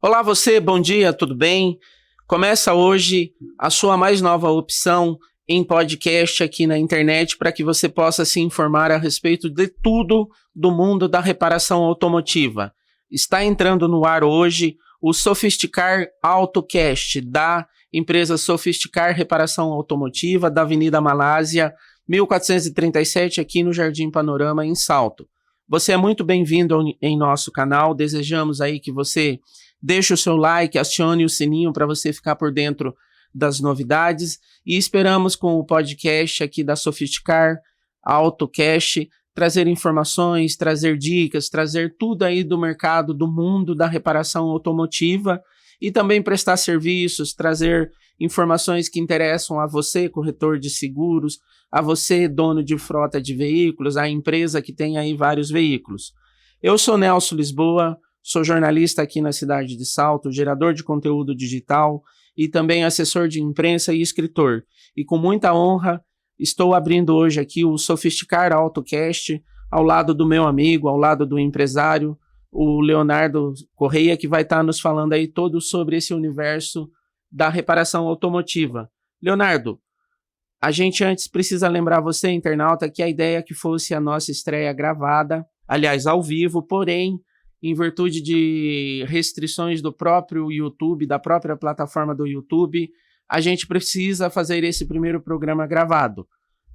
Olá você, bom dia, tudo bem? Começa hoje a sua mais nova opção em podcast aqui na internet para que você possa se informar a respeito de tudo do mundo da reparação automotiva. Está entrando no ar hoje o Sofisticar AutoCast da empresa Sofisticar Reparação Automotiva da Avenida Malásia, 1437, aqui no Jardim Panorama, em Salto. Você é muito bem-vindo em nosso canal, desejamos aí que você deixe o seu like, acione o sininho para você ficar por dentro das novidades e esperamos com o podcast aqui da Sofisticar AutoCast trazer informações, trazer dicas, trazer tudo aí do mercado, do mundo da reparação automotiva e também prestar serviços, trazer informações que interessam a você, corretor de seguros, a você, dono de frota de veículos, a empresa que tem aí vários veículos. Eu sou Nelson Lisboa, sou jornalista aqui na cidade de Salto, gerador de conteúdo digital e também assessor de imprensa e escritor. E com muita honra, estou abrindo hoje aqui o Sofisticar AutoCast ao lado do meu amigo, ao lado do empresário, o Leonardo Correia, que vai estar nos falando aí todo sobre esse universo da reparação automotiva. Leonardo, a gente antes precisa lembrar você, internauta, que a ideia é que fosse a nossa estreia gravada, aliás, ao vivo, porém, em virtude de restrições do próprio YouTube, da própria plataforma do YouTube, a gente precisa fazer esse primeiro programa gravado.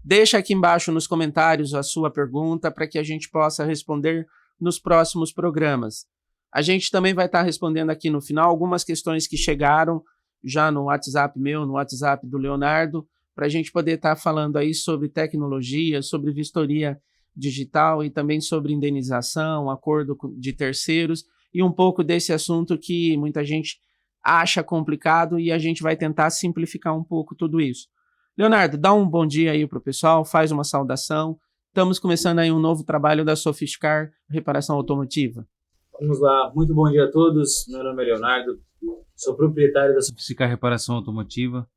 Deixa aqui embaixo nos comentários a sua pergunta para que a gente possa responder nos próximos programas. A gente também vai estar respondendo aqui no final algumas questões que chegaram já no WhatsApp meu, no WhatsApp do Leonardo, para a gente poder estar falando aí sobre tecnologia, sobre vistoria digital e também sobre indenização, acordo de terceiros e um pouco desse assunto que muita gente acha complicado e a gente vai tentar simplificar um pouco tudo isso. Leonardo, dá um bom dia aí para o pessoal, faz uma saudação. Estamos começando aí um novo trabalho da Sofisticar Reparação Automotiva. Vamos lá, muito bom dia a todos. Meu nome é Leonardo, sou proprietário da Sofisticar Reparação Automotiva.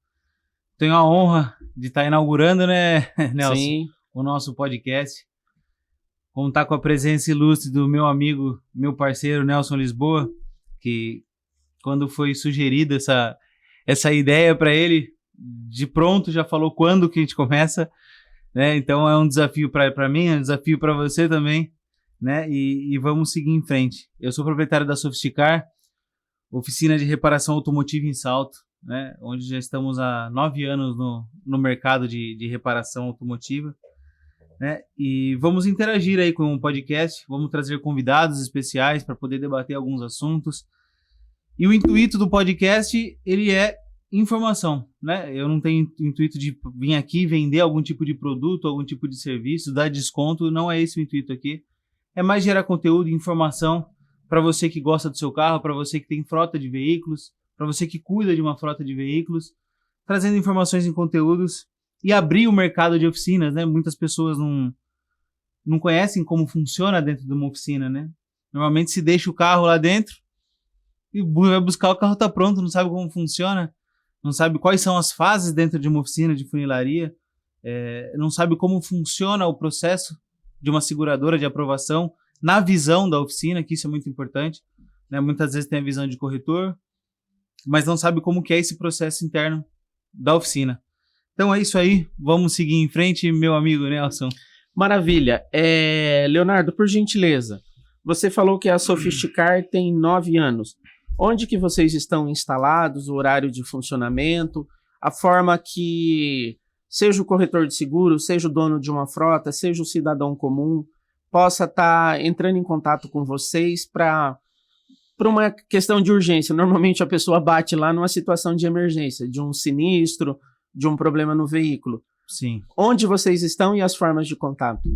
Tenho a honra de estar inaugurando, né, Nelson? Sim. O nosso podcast. Contar com a presença ilustre do meu amigo, meu parceiro Nelson Lisboa, que quando foi sugerida essa ideia para ele, de pronto já falou quando que a gente começa, né? Então é um desafio para mim, é um desafio para você também, né? E vamos seguir em frente. Eu sou proprietário da Sofisticar, oficina de reparação automotiva em Salto, né? Onde já estamos há 9 anos no mercado de reparação automotiva. Né? E vamos interagir aí com o podcast, vamos trazer convidados especiais para poder debater alguns assuntos. E o intuito do podcast, ele é informação, né? Eu não tenho intuito de vir aqui vender algum tipo de produto, algum tipo de serviço, dar desconto, não é esse o intuito aqui. É mais gerar conteúdo e informação para você que gosta do seu carro, para você que tem frota de veículos, para você que cuida de uma frota de veículos, trazendo informações em conteúdos e abrir o mercado de oficinas, né? Muitas pessoas não conhecem como funciona dentro de uma oficina, né? Normalmente se deixa o carro lá dentro e vai buscar, o carro está pronto, não sabe como funciona, não sabe quais são as fases dentro de uma oficina de funilaria, não sabe como funciona o processo de uma seguradora de aprovação na visão da oficina, que isso é muito importante, né? Muitas vezes tem a visão de corretor, mas não sabe como que é esse processo interno da oficina. Então é isso aí, vamos seguir em frente, meu amigo Nelson. Maravilha. Leonardo, por gentileza, você falou que a Sofisticar tem 9 anos. Onde que vocês estão instalados, o horário de funcionamento, a forma que seja o corretor de seguro, seja o dono de uma frota, seja o cidadão comum, possa estar entrando em contato com vocês para uma questão de urgência. Normalmente a pessoa bate lá numa situação de emergência, de um sinistro, de um problema no veículo. Sim. Onde vocês estão e as formas de contato?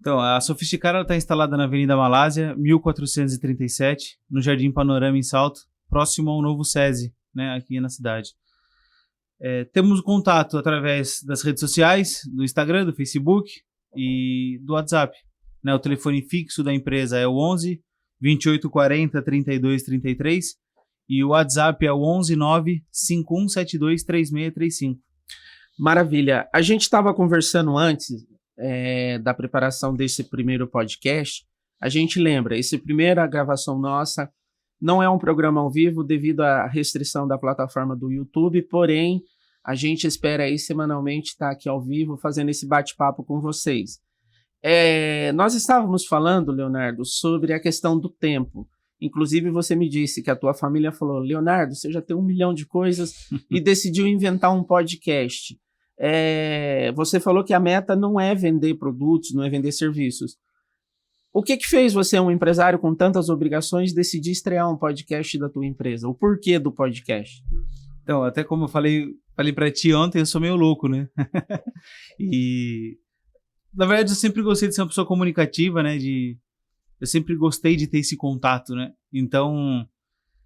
Então, a Sofisticar está instalada na Avenida Malásia, 1437, no Jardim Panorama, em Salto, próximo ao novo SESI, né, aqui na cidade. Temos contato através das redes sociais, do Instagram, do Facebook e do WhatsApp. Né, o telefone fixo da empresa é o 11 2840 3233 e o WhatsApp é o 11 9 5172 3635. Maravilha. A gente estava conversando antes da preparação desse primeiro podcast. A gente lembra, essa primeira gravação nossa Não é um programa ao vivo devido à restrição da plataforma do YouTube, porém, a gente espera aí semanalmente estar aqui ao vivo fazendo esse bate-papo com vocês. Nós estávamos falando, Leonardo, sobre a questão do tempo. Inclusive, você me disse que a tua família falou, Leonardo, você já tem 1 milhão de coisas e decidiu inventar um podcast. Você falou que a meta não é vender produtos, não é vender serviços. O que fez você, um empresário com tantas obrigações, decidir estrear um podcast da tua empresa? O porquê do podcast? Então, até como eu falei pra ti ontem, eu sou meio louco, né? E, na verdade, eu sempre gostei de ser uma pessoa comunicativa, né? Eu sempre gostei de ter esse contato, né? Então,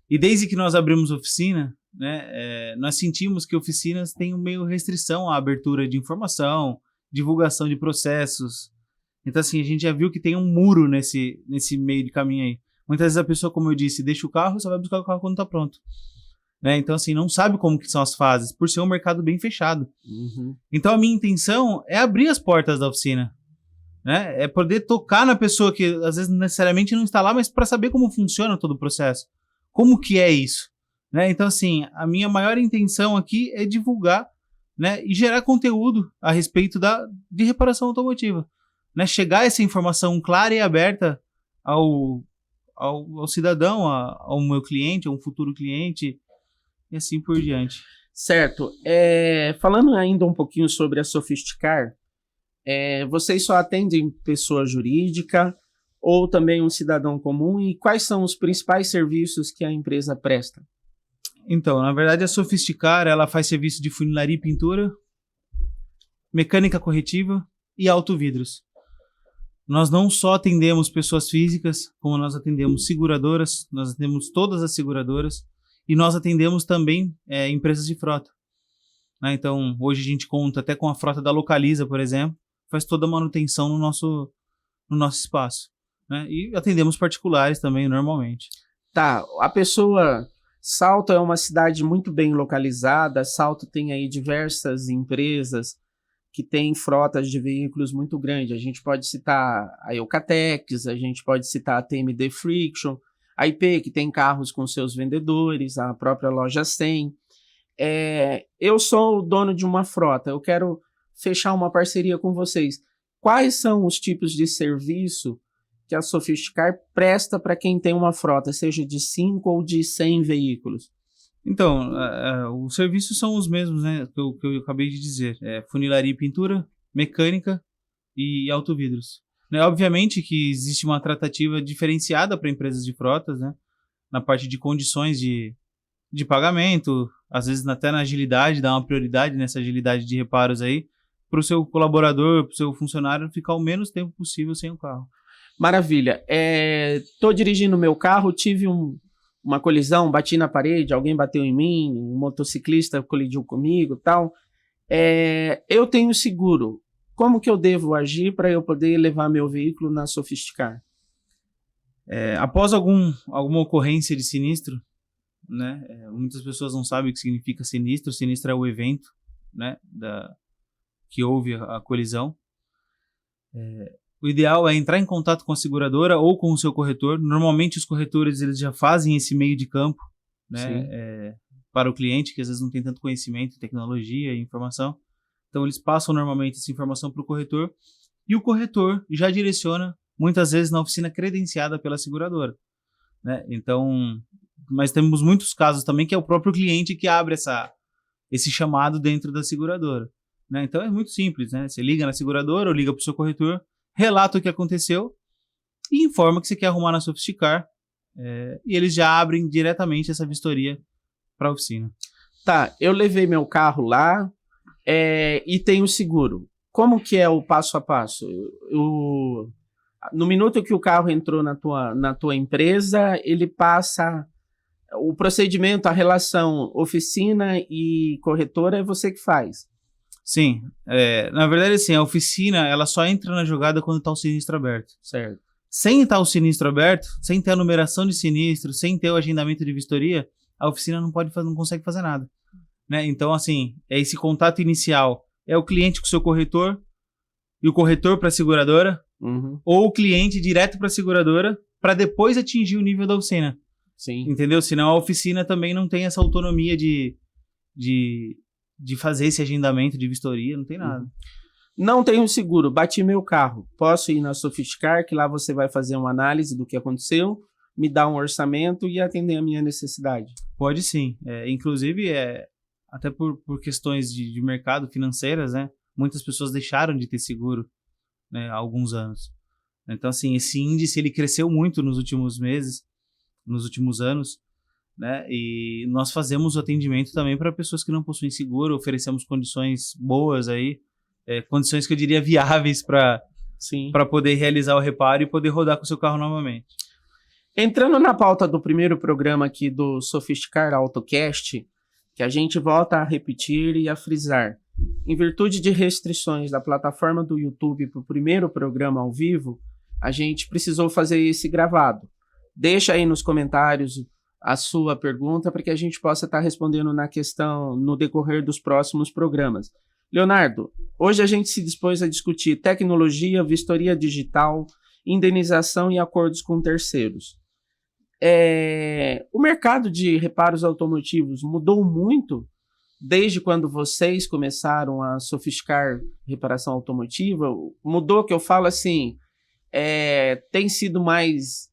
e desde que nós abrimos oficina, né? Nós sentimos que oficinas têm meio restrição à abertura de informação, divulgação de processos. Então, assim, a gente já viu que tem um muro nesse meio de caminho aí. Muitas vezes a pessoa, como eu disse, deixa o carro, só vai buscar o carro quando tá pronto. Né? Então, assim, não sabe como que são as fases, por ser um mercado bem fechado. Uhum. Então, a minha intenção é abrir as portas da oficina. Né? É poder tocar na pessoa que, às vezes, necessariamente não está lá, mas para saber como funciona todo o processo. Como que é isso? Né? Então, assim, a minha maior intenção aqui é divulgar, né, e gerar conteúdo a respeito de reparação automotiva. Né, chegar essa informação clara e aberta ao cidadão, ao meu cliente, a um futuro cliente, e assim por diante. Certo. Falando ainda um pouquinho sobre a Sofisticar, vocês só atendem pessoa jurídica ou também um cidadão comum? E quais são os principais serviços que a empresa presta? Então, na verdade, a Sofisticar, ela faz serviço de funilaria e pintura, mecânica corretiva e autovidros. Nós não só atendemos pessoas físicas, como nós atendemos seguradoras, nós atendemos todas as seguradoras e nós atendemos também empresas de frota. Né? Então, hoje a gente conta até com a frota da Localiza, por exemplo, faz toda a manutenção no nosso espaço. Né? E atendemos particulares também, normalmente. Tá, a pessoa... Salto é uma cidade muito bem localizada, Salto tem aí diversas empresas que têm frotas de veículos muito grandes. A gente pode citar a Eucatex, a gente pode citar a TMD Friction, a IP, que tem carros com seus vendedores, a própria loja 100. Eu sou o dono de uma frota, eu quero fechar uma parceria com vocês. Quais são os tipos de serviço que a Sofisticar presta para quem tem uma frota, seja de 5 ou de 100 veículos? Então, os serviços são os mesmos, né, que eu acabei de dizer. Funilaria e pintura, mecânica e autovidros. Né, obviamente que existe uma tratativa diferenciada para empresas de frotas, né, na parte de condições de pagamento, às vezes até na agilidade, dá uma prioridade nessa agilidade de reparos aí, para o seu colaborador, para o seu funcionário ficar o menos tempo possível sem o carro. Maravilha. Tô dirigindo meu carro, tive uma colisão, bati na parede, alguém bateu em mim, um motociclista colidiu comigo e tal. Eu tenho seguro. Como que eu devo agir para eu poder levar meu veículo na Sofisticar? Após alguma ocorrência de sinistro, né, muitas pessoas não sabem o que significa sinistro. Sinistro é o evento, né, que houve a colisão. O ideal é entrar em contato com a seguradora ou com o seu corretor. Normalmente os corretores eles já fazem esse meio de campo, né, para o cliente, que às vezes não tem tanto conhecimento, tecnologia e informação. Então eles passam normalmente essa informação para o corretor e o corretor já direciona, muitas vezes na oficina credenciada pela seguradora. Né? Então, mas temos muitos casos também que é o próprio cliente que abre esse chamado dentro da seguradora. Né? Então é muito simples, né? Você liga na seguradora ou liga para o seu corretor, relata o que aconteceu e informa que você quer arrumar na Sofisticar, e eles já abrem diretamente essa vistoria para a oficina. Tá, eu levei meu carro lá e tenho seguro. Como que é o passo a passo? No minuto que o carro entrou na tua empresa, ele passa... O procedimento, a relação oficina e corretora é você que faz. Sim, na verdade assim, a oficina ela só entra na jogada quando está o sinistro aberto. Certo. Sem estar o sinistro aberto, sem ter a numeração de sinistro, sem ter o agendamento de vistoria, a oficina não consegue fazer nada. Né? Então assim, esse contato inicial é o cliente com o seu corretor e o corretor para a seguradora, ou o cliente direto para a seguradora para depois atingir o nível da oficina. Sim. Entendeu? Senão a oficina também não tem essa autonomia de fazer esse agendamento de vistoria, não tem nada. Não tenho seguro, bati meu carro. Posso ir na Sofisticar, que lá você vai fazer uma análise do que aconteceu, me dar um orçamento e atender a minha necessidade. Pode sim. Inclusive, até por questões de mercado financeiras, né? Muitas pessoas deixaram de ter seguro, né, há alguns anos. Então, assim, esse índice ele cresceu muito nos últimos meses, nos últimos anos, né? E nós fazemos o atendimento também para pessoas que não possuem seguro, oferecemos condições boas aí, condições que eu diria viáveis para poder realizar o reparo e poder rodar com o seu carro novamente. Entrando na pauta do primeiro programa aqui do Sofisticar AutoCast, que a gente volta a repetir e a frisar. Em virtude de restrições da plataforma do YouTube para o primeiro programa ao vivo, a gente precisou fazer esse gravado. Deixa aí nos comentários a sua pergunta para que a gente possa estar respondendo na questão no decorrer dos próximos programas. Leonardo, hoje a gente se dispôs a discutir tecnologia, vistoria digital, indenização e acordos com terceiros. O mercado de reparos automotivos mudou muito desde quando vocês começaram a sofisticar reparação automotiva? Mudou, que eu falo assim, tem sido mais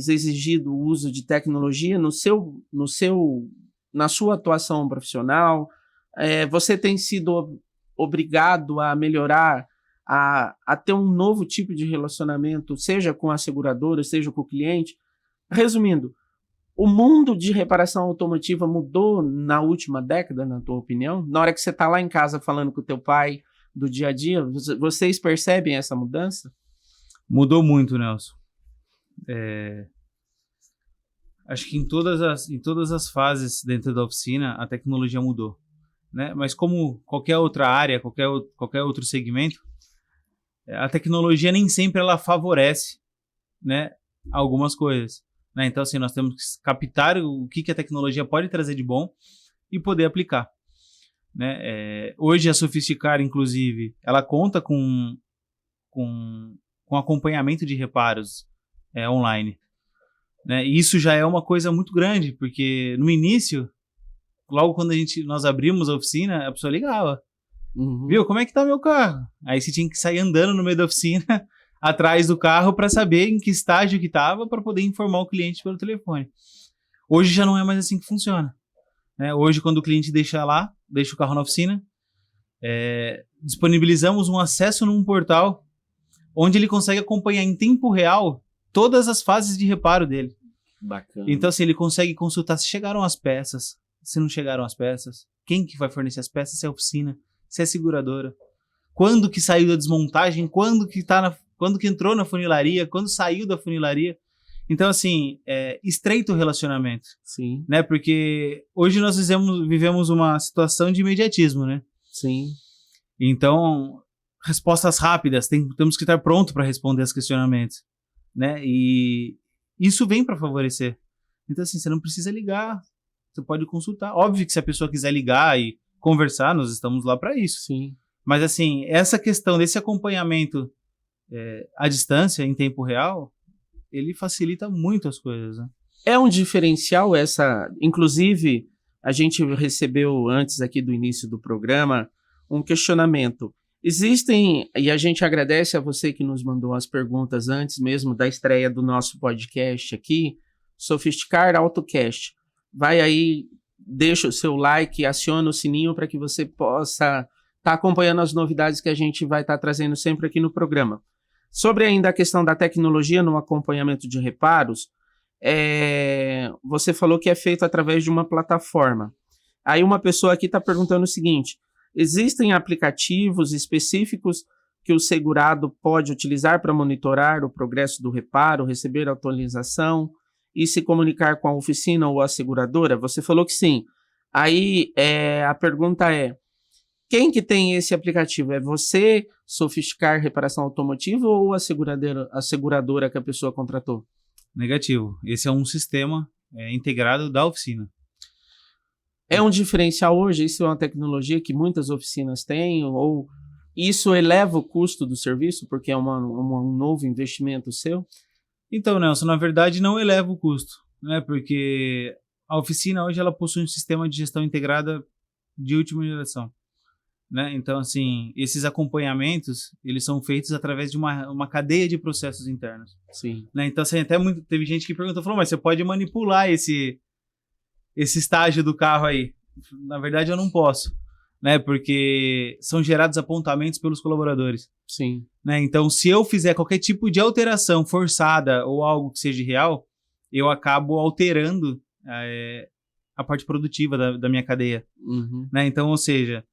exigido o uso de tecnologia na sua atuação profissional? Você tem sido obrigado a melhorar, a ter um novo tipo de relacionamento, seja com a seguradora, seja com o cliente? Resumindo, o mundo de reparação automotiva mudou na última década, na tua opinião? Na hora que você está lá em casa falando com o teu pai do dia a dia, vocês percebem essa mudança? Mudou muito, Nelson. Acho que em todas as fases dentro da oficina, a tecnologia mudou, né? Mas como qualquer outra área, qualquer outro segmento, a tecnologia nem sempre ela favorece, né, algumas coisas. Então, assim, nós temos que captar o que a tecnologia pode trazer de bom e poder aplicar, né? Hoje a Sofisticar, inclusive, ela conta com acompanhamento de reparos online, né? E isso já é uma coisa muito grande, porque no início, logo quando nós abrimos a oficina, a pessoa ligava. Viu, como é que tá meu carro? Aí você tinha que sair andando no meio da oficina atrás do carro para saber em que estágio que estava, para poder informar o cliente pelo telefone. Hoje já não é mais assim que funciona, né? Hoje, quando o cliente deixa o carro na oficina, disponibilizamos um acesso num portal onde ele consegue acompanhar em tempo real todas as fases de reparo dele. Bacana. Então, assim, ele consegue consultar se chegaram as peças, se não chegaram as peças, quem que vai fornecer as peças, se é a oficina, se é a seguradora, quando que saiu da desmontagem, quando que entrou na funilaria, quando saiu da funilaria. Então, assim, estreito o relacionamento. Sim. Né? Porque hoje nós vivemos uma situação de imediatismo, né? Sim. Então, respostas rápidas, temos que estar pronto para responder aos questionamentos, né? E isso vem para favorecer. Então, assim, você não precisa ligar, você pode consultar. Óbvio que se a pessoa quiser ligar e conversar, nós estamos lá para isso. Sim. Mas, assim, essa questão desse acompanhamento à distância, em tempo real, ele facilita muito as coisas, né? É um diferencial inclusive, a gente recebeu antes aqui do início do programa um questionamento. Existem, e a gente agradece a você que nos mandou as perguntas antes mesmo da estreia do nosso podcast aqui, Sofisticar AutoCast. Vai aí, deixa o seu like, aciona o sininho para que você possa estar acompanhando as novidades que a gente vai estar trazendo sempre aqui no programa. Sobre ainda a questão da tecnologia no acompanhamento de reparos, você falou que é feito através de uma plataforma. Aí uma pessoa aqui está perguntando o seguinte: existem aplicativos específicos que o segurado pode utilizar para monitorar o progresso do reparo, receber atualização e se comunicar com a oficina ou a seguradora? Você falou que sim. Aí a pergunta é: quem que tem esse aplicativo? É você, Sofisticar Reparação Automotiva, ou a seguradora que a pessoa contratou? Negativo. Esse é um sistema integrado da oficina. É um diferencial hoje? Isso é uma tecnologia que muitas oficinas têm? Ou isso eleva o custo do serviço porque é um novo investimento seu? Então, Nelson, na verdade não eleva o custo. né? Porque a oficina hoje ela possui um sistema de gestão integrada de última geração, né? Então, assim, esses acompanhamentos, eles são feitos através de uma cadeia de processos internos. Sim. Né? Então, assim, teve gente que perguntou, falou, mas você pode manipular esse estágio do carro aí? Na verdade, eu não posso, né? Porque são gerados apontamentos pelos colaboradores. Sim. Né? Então, se eu fizer qualquer tipo de alteração forçada ou algo que seja real, eu acabo alterando a parte produtiva da minha cadeia. Uhum. Né? Então, ou seja,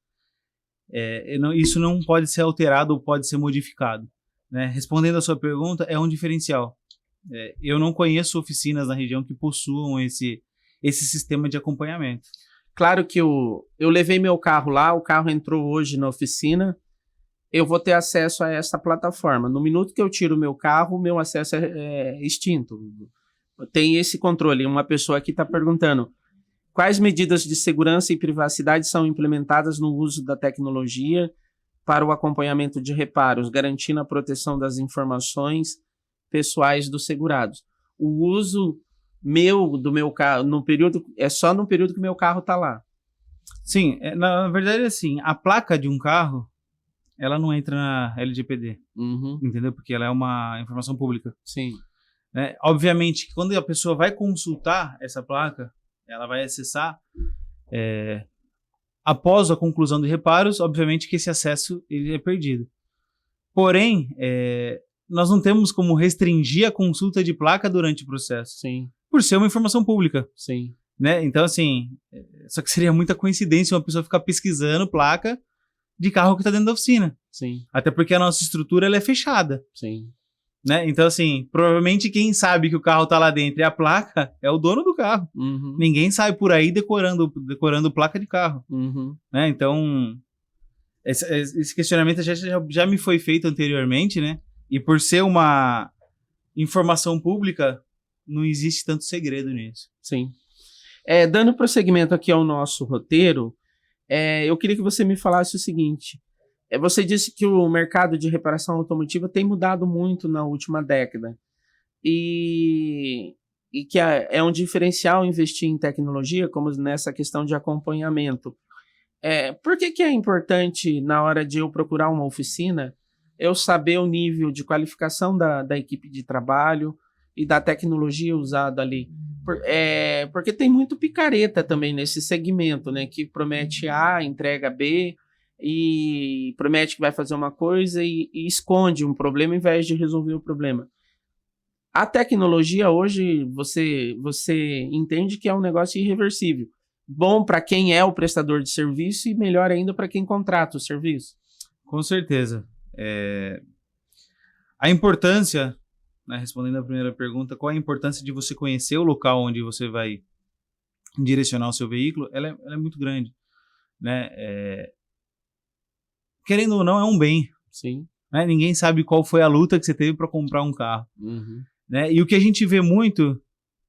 isso não pode ser alterado ou pode ser modificado. Né? Respondendo a sua pergunta, é um diferencial. Eu não conheço oficinas na região que possuam esse sistema de acompanhamento. Claro que eu levei meu carro lá, o carro entrou hoje na oficina, eu vou ter acesso a essa plataforma. No minuto que eu tiro o meu carro, meu acesso é extinto. Tem esse controle. Uma pessoa aqui está perguntando quais medidas de segurança e privacidade são implementadas no uso da tecnologia para o acompanhamento de reparos, garantindo a proteção das informações pessoais dos segurados. O uso do meu carro, é só no período que o meu carro está lá. Sim, na verdade, assim, a placa de um carro, ela não entra na LGPD, entendeu? Porque ela é uma informação pública. Sim. Obviamente, quando a pessoa vai consultar essa placa, ela vai acessar após a conclusão de reparos, obviamente que esse acesso ele é perdido. Porém, nós não temos como restringir a consulta de placa durante o processo. Sim. Por ser uma informação pública. Sim. Né? Então, assim, só que seria muita coincidência uma pessoa ficar pesquisando placa de carro que está dentro da oficina. Sim. Até porque a nossa estrutura ela é fechada. Sim. Né? Então, assim, provavelmente quem sabe que o carro tá lá dentro e a placa é o dono do carro. Ninguém sai por aí decorando placa de carro. Né? Então, esse questionamento já me foi feito anteriormente, né? E por ser uma informação pública, não existe tanto segredo nisso. Sim. Dando prosseguimento aqui ao nosso roteiro, eu queria que você me falasse o seguinte. Você disse que o mercado de reparação automotiva tem mudado muito na última década e que é um diferencial investir em tecnologia, como nessa questão de acompanhamento. Por que é importante, na hora de eu procurar uma oficina, eu saber o nível de qualificação da equipe de trabalho e da tecnologia usada ali? Porque tem muito picareta também nesse segmento, né, que promete A, entrega B, e promete que vai fazer uma coisa e esconde um problema ao invés de resolver o problema. A tecnologia hoje, você entende que é um negócio irreversível. Bom para quem é o prestador de serviço e melhor ainda para quem contrata o serviço. Com certeza. A importância, né, respondendo a primeira pergunta, qual a importância de você conhecer o local onde você vai direcionar o seu veículo, ela é muito grande. Né? Querendo ou não, é um bem. Sim. Né? Ninguém sabe qual foi a luta que você teve para comprar um carro. Né? E o que a gente vê muito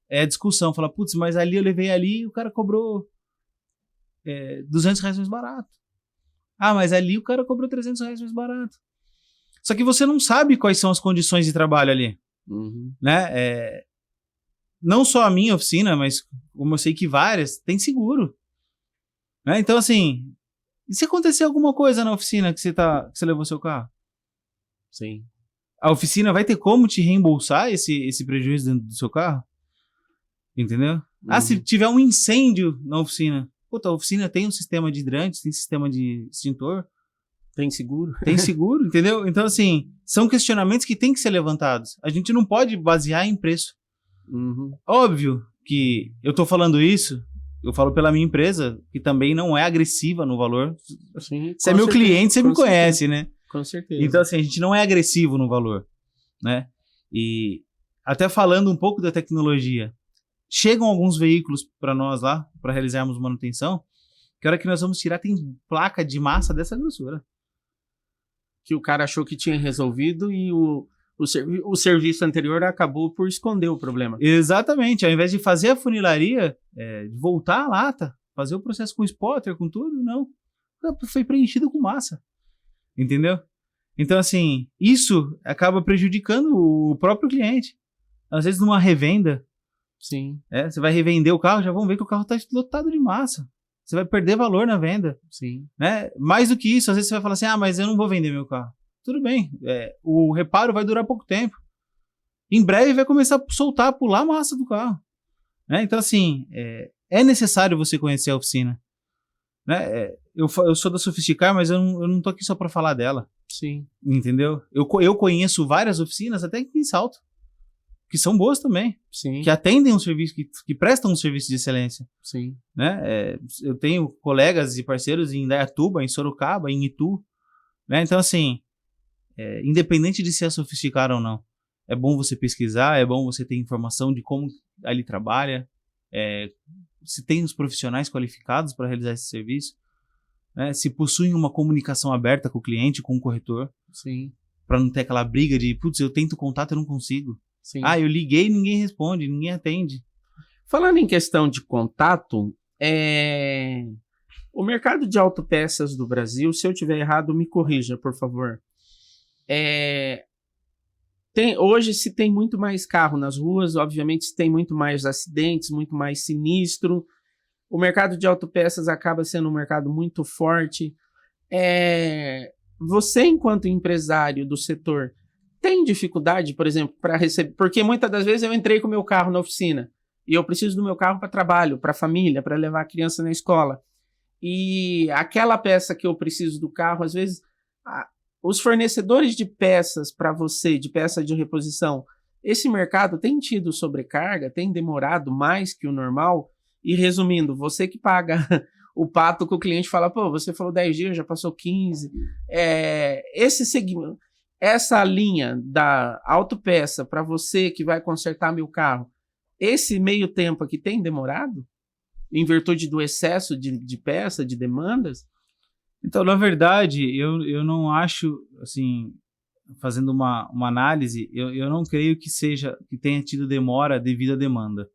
é a discussão. Fala, putz, mas ali eu levei ali e o cara cobrou R$200 mais barato. Ah, mas ali o cara cobrou R$300 mais barato. Só que você não sabe quais são as condições de trabalho ali. Né? Não só a minha oficina, mas como eu sei que várias, tem seguro. Né? Então, assim... E se acontecer alguma coisa na oficina que você levou seu carro? Sim. A oficina vai ter como te reembolsar esse prejuízo dentro do seu carro? Entendeu? Ah, se tiver um incêndio na oficina. Puta, a oficina tem um sistema de hidrantes, tem sistema de extintor. Tem seguro. Tem seguro, entendeu? Então, assim, são questionamentos que têm que ser levantados. A gente não pode basear em preço. Óbvio que eu tô falando isso... Eu falo pela minha empresa, que também não é agressiva no valor. Sim, você é meu cliente, você me conhece, né? Com certeza. Então, assim, a gente não é agressivo no valor, né? E até falando um pouco da tecnologia, chegam alguns veículos para nós lá, para realizarmos manutenção, que a hora que nós vamos tirar tem placa de massa dessa grossura. Que o cara achou que tinha resolvido e o serviço anterior acabou por esconder o problema. Exatamente. Ao invés de fazer a funilaria, de voltar a lata, fazer o processo com spotter, com tudo, não. Foi preenchido com massa. Entendeu? Então, assim, isso acaba prejudicando o próprio cliente. Às vezes, numa revenda, Sim. Você vai revender o carro, já vão ver que o carro está lotado de massa. Você vai perder valor na venda. Sim. Né? Mais do que isso, às vezes você vai falar assim, mas eu não vou vender meu carro. Tudo bem, o reparo vai durar pouco tempo. Em breve vai começar a soltar, pular a massa do carro. Né? Então, assim, é necessário você conhecer a oficina. Né? Eu sou da Sofisticar, mas eu não tô aqui só para falar dela. Sim. Entendeu? Eu conheço várias oficinas, até aqui em Salto, que são boas também. Sim. Que atendem um serviço, que prestam um serviço de excelência. Sim. Né? Eu tenho colegas e parceiros em Indaiatuba, em Sorocaba, em Itu. Né? Então, assim, independente de se é Sofisticar ou não, é bom você pesquisar, é bom você ter informação de como ali trabalha, se tem os profissionais qualificados para realizar esse serviço, né? Se possuem uma comunicação aberta com o cliente, com o corretor, para não ter aquela briga de, putz, eu tento contato e eu não consigo. Sim. Eu liguei e ninguém responde, ninguém atende. Falando em questão de contato, o mercado de autopeças do Brasil, se eu tiver errado, me corrija, por favor. Hoje se tem muito mais carro nas ruas, obviamente se tem muito mais acidentes, muito mais sinistro. O mercado de autopeças acaba sendo um mercado muito forte. Você, enquanto empresário do setor, tem dificuldade, por exemplo, para receber? Porque muitas das vezes eu entrei com o meu carro na oficina e eu preciso do meu carro para trabalho, para família, para levar a criança na escola. E aquela peça que eu preciso do carro, às vezes... Os fornecedores de peças para você, de peça de reposição, esse mercado tem tido sobrecarga, tem demorado mais que o normal? E resumindo, você que paga o pato que o cliente fala, você falou 10 dias, já passou 15. Esse segmento, essa linha da autopeça para você que vai consertar meu carro, esse meio tempo aqui tem demorado? Em virtude do excesso de peça, de demandas? Então, na verdade, eu não acho, assim, fazendo uma análise, eu não creio que tenha tido demora devido à demanda.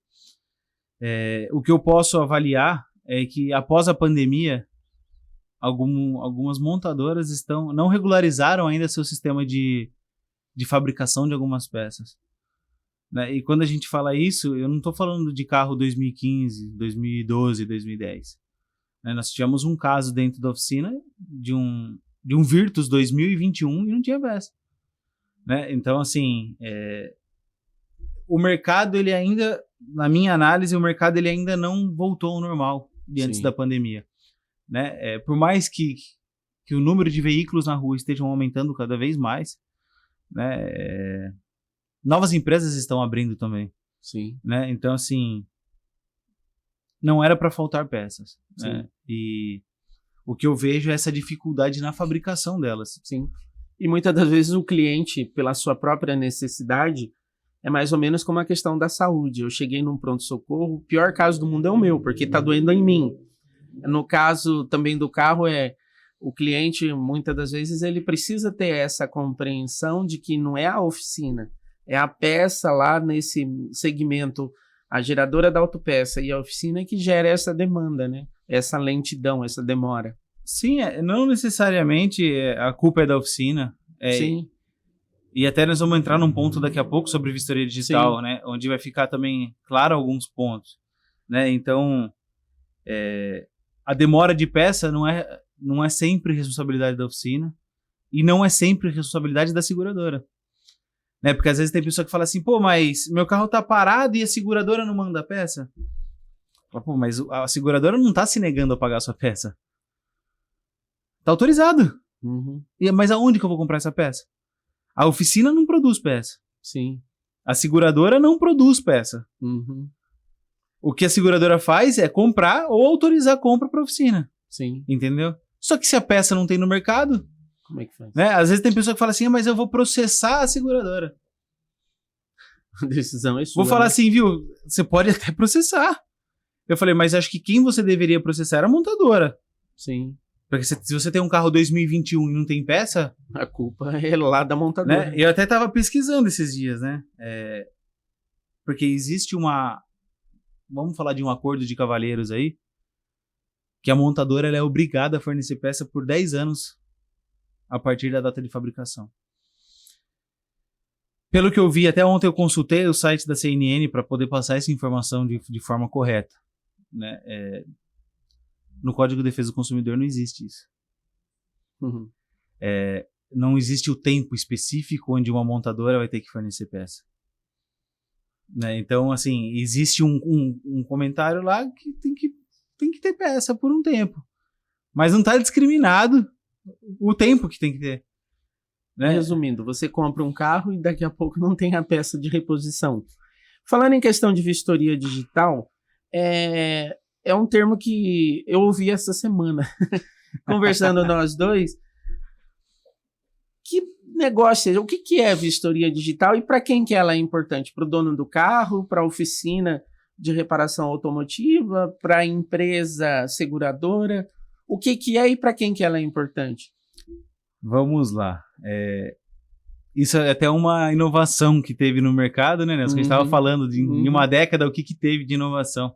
O que eu posso avaliar é que, após a pandemia, algumas montadoras não regularizaram ainda seu sistema de fabricação de algumas peças. Né? E quando a gente fala isso, eu não estou falando de carro 2015, 2012, 2010. Nós tivemos um caso dentro da oficina de um Virtus 2021 e não tinha peça. Né? Então, assim, o mercado, ele ainda, na minha análise, o mercado ele ainda não voltou ao normal antes da pandemia. Né? Por mais que o número de veículos na rua estejam aumentando cada vez mais, né? Novas empresas estão abrindo também. Sim. Né? Então, assim, não era para faltar peças. Né? E o que eu vejo é essa dificuldade na fabricação delas. Sim. E muitas das vezes o cliente, pela sua própria necessidade, é mais ou menos como a questão da saúde. Eu cheguei num pronto-socorro, o pior caso do mundo é o meu, porque está doendo em mim. No caso também do carro, o cliente, muitas das vezes, ele precisa ter essa compreensão de que não é a oficina, é a peça lá nesse segmento, a geradora da autopeça e a oficina que gera essa demanda, né? Essa lentidão, essa demora. Sim, não necessariamente a culpa é da oficina. Sim. E até nós vamos entrar num ponto daqui a pouco sobre vistoria digital, né? Onde vai ficar também claro alguns pontos. Né? Então, a demora de peça não é sempre responsabilidade da oficina e não é sempre responsabilidade da seguradora. Né? Porque às vezes tem pessoa que fala assim, mas meu carro tá parado e a seguradora não manda a peça. Mas a seguradora não tá se negando a pagar a sua peça. Tá autorizado. Uhum. Mas aonde que eu vou comprar essa peça? A oficina não produz peça. Sim. A seguradora não produz peça. Uhum. O que a seguradora faz é comprar ou autorizar a compra para a oficina. Sim. Entendeu? Só que se a peça não tem no mercado... Como é que faz? Né? Às vezes tem pessoa que fala assim, mas eu vou processar a seguradora. A decisão é sua. Vou falar assim, viu? Você pode até processar. Eu falei, mas acho que quem você deveria processar era a montadora. Sim. Porque se você tem um carro 2021 e não tem peça... A culpa é lá da montadora. Né? Eu até estava pesquisando esses dias, né? Porque existe vamos falar de um acordo de cavalheiros aí, que a montadora ela é obrigada a fornecer peça por 10 anos a partir da data de fabricação. Pelo que eu vi, até ontem eu consultei o site da CNN para poder passar essa informação de forma correta, né? No Código de Defesa do Consumidor não existe isso. Uhum. Não existe o tempo específico onde uma montadora vai ter que fornecer peça. Né? Então, assim, existe um comentário lá que tem que ter peça por um tempo. Mas não está discriminado o tempo que tem que ter. Né? Resumindo, você compra um carro e daqui a pouco não tem a peça de reposição. Falando em questão de vistoria digital, é um termo que eu ouvi essa semana, conversando nós dois. Que negócio, o que é vistoria digital e para quem que ela é importante? Para o dono do carro, para a oficina de reparação automotiva, para a empresa seguradora? O que é e para quem que ela é importante? Vamos lá. Isso é até uma inovação que teve no mercado, né, Nelson? A gente estava falando em uma década o que teve de inovação.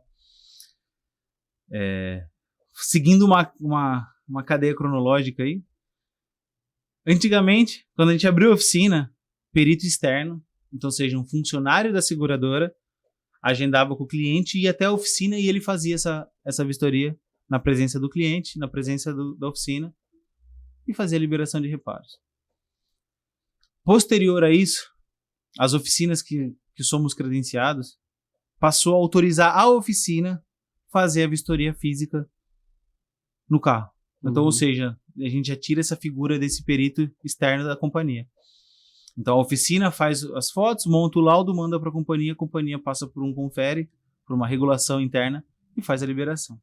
Seguindo uma cadeia cronológica aí, antigamente, quando a gente abriu a oficina, perito externo, então seja um funcionário da seguradora, agendava com o cliente, ia até a oficina e ele fazia essa vistoria na presença do cliente, na presença da oficina, e fazia a liberação de reparos. Posterior a isso, as oficinas que somos credenciados passou a autorizar a oficina fazer a vistoria física no carro. Então, ou seja, a gente já tira essa figura desse perito externo da companhia. Então, a oficina faz as fotos, monta o laudo, manda para a companhia passa por um confere, por uma regulação interna e faz a liberação.